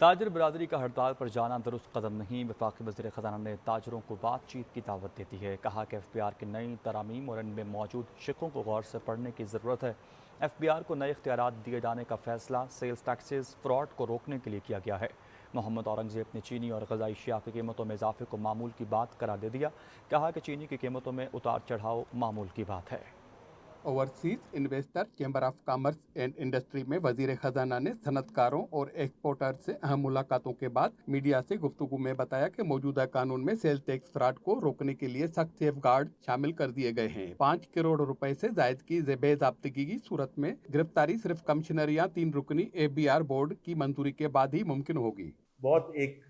تاجر برادری کا ہڑتال پر جانا درست قدم نہیں۔ وفاقی وزیر خزانہ نے تاجروں کو بات چیت کی دعوت دے دی ہے۔ کہا کہ ایف بی آر کی نئی ترامیم اور ان میں موجود شقوں کو غور سے پڑھنے کی ضرورت ہے۔ ایف بی آر کو نئے اختیارات دیے جانے کا فیصلہ سیلز ٹیکسز فراڈ کو روکنے کے لیے کیا گیا ہے۔ محمد اورنگزیب نے چینی اور غذائی اشیاء کی قیمتوں میں اضافے کو معمول کی بات قرار دے دیا۔ کہا کہ چینی کی قیمتوں میں اتار چڑھاؤ معمول کی بات ہے۔ Overseas investor chamber of commerce and industry میں وزیر خزانہ نے صنعت کاروں اور ایکسپورٹر سے اہم ملاقاتوں کے بعد میڈیا سے گفتگو میں بتایا کہ موجودہ قانون میں سیل ٹیکس فراڈ کو روکنے کے لیے سخت سیف گارڈ شامل کر دیے گئے ہیں۔ 5 کروڑ روپے سے زائد کی بے ضابطگی کی صورت میں گرفتاری صرف کمشنر یا 3 رکنی ایف بی آر بورڈ کی منظوری کے بعد ہی ممکن ہوگی۔ بہت ایک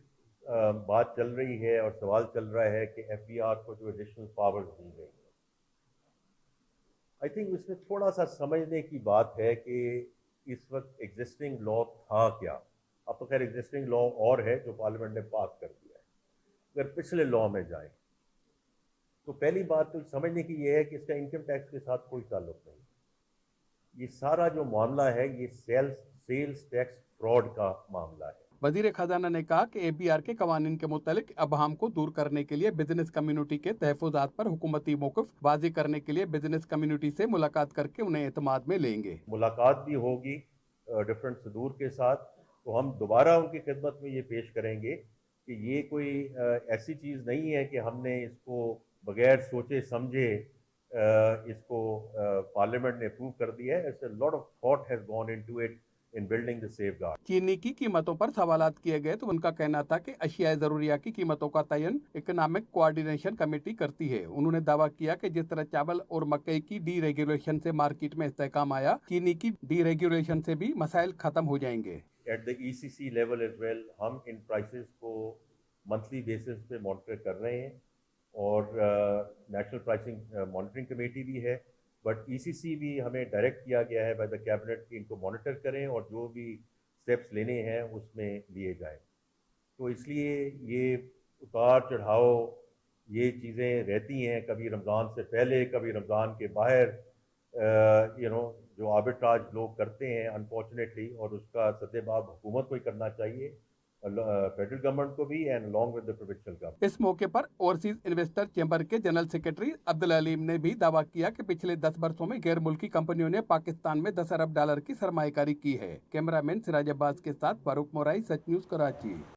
بات چل رہی ہے اور سوال چل رہا ہے کہ ایف بی آر کو جو ایڈیشنل پاورز دی گئی، آئی تھنک اس میں تھوڑا سا سمجھنے کی بات ہے کہ اس وقت ایگزسٹنگ لا تھا کیا۔ اب تو خیر ایگزسٹنگ لا اور ہے جو پارلیمنٹ نے پاس کر دیا ہے۔ اگر پچھلے لا میں جائیں تو پہلی بات تو سمجھنے کی یہ ہے کہ اس کا انکم ٹیکس کے ساتھ کوئی تعلق نہیں۔ یہ سارا جو معاملہ ہے یہ سیلز ٹیکس فراڈ کا معاملہ ہے۔ وزیر خزانہ نے کہا کہ اے بی آر کے قوانین کے متعلق ابہام کو دور کرنے کے لیے بزنس کمیونٹی کے تحفظات پر حکومتی موقف واضح کرنے کے لیے بزنس کمیونٹی سے ملاقات کر کے انہیں اعتماد میں لیں گے۔ ملاقات بھی ہوگی ڈفرینٹ صدور کے ساتھ، تو ہم دوبارہ ان کی خدمت میں یہ پیش کریں گے کہ یہ کوئی ایسی چیز نہیں ہے کہ ہم نے اس کو بغیر سوچے سمجھے اس کو پارلیمنٹ نے اپروو کر دیا ہے۔ Lot of thought has gone into it in building the safeguard۔ چینی کی قیمتوں پر سوالات کیے گئے تو ان کا کہنا تھا کہ اشیاء ضروریہ کی قیمتوں کا تعین اکنامک کوآرڈینیشن کمیٹی کرتی ہے۔ انہوں نے دعویٰ کیا کہ جس طرح چاول اور مکئی کی ڈی ریگولیشن سے مارکیٹ میں استحکام آیا، چینی کی ڈی ریگولیشن سے بھی مسائل ختم ہو جائیں گے۔ At the ECC level as well ایز ویل ہم ان پرائسز کو منتھلی بیسس پہ مانیٹر کر رہے ہیں، اور نیشنل پرائسنگ مانیٹرنگ کمیٹی بھی ہے، بٹ ای سی سی بھی ہمیں ڈائریکٹ کیا گیا ہے بائی دا کیبنٹ کہ ان کو مانیٹر کریں اور جو بھی اسٹیپس لینے ہیں اس میں لیے جائیں۔ تو اس لیے یہ اتار چڑھاؤ یہ چیزیں رہتی ہیں، کبھی رمضان سے پہلے کبھی رمضان کے باہر، جو آربٹراج لوگ کرتے ہیں انفارچونیٹلی، اور اس کا سدباب حکومت کو ہی کرنا چاہیے، فیڈرل گورنمنٹ کو بھی، and along with the provincial government۔ اس موقع پر اوورسیز انویسٹر چیمبر کے جنرل سیکرٹری عبدالعلیم نے بھی دعویٰ کیا کہ پچھلے 10 برسوں میں غیر ملکی کمپنیوں نے پاکستان میں 10 ارب ڈالر کی سرمایہ کاری کی ہے۔ کیمرہ مین سراج عباس کے ساتھ فاروق مورائی، سچ نیوز کراچی۔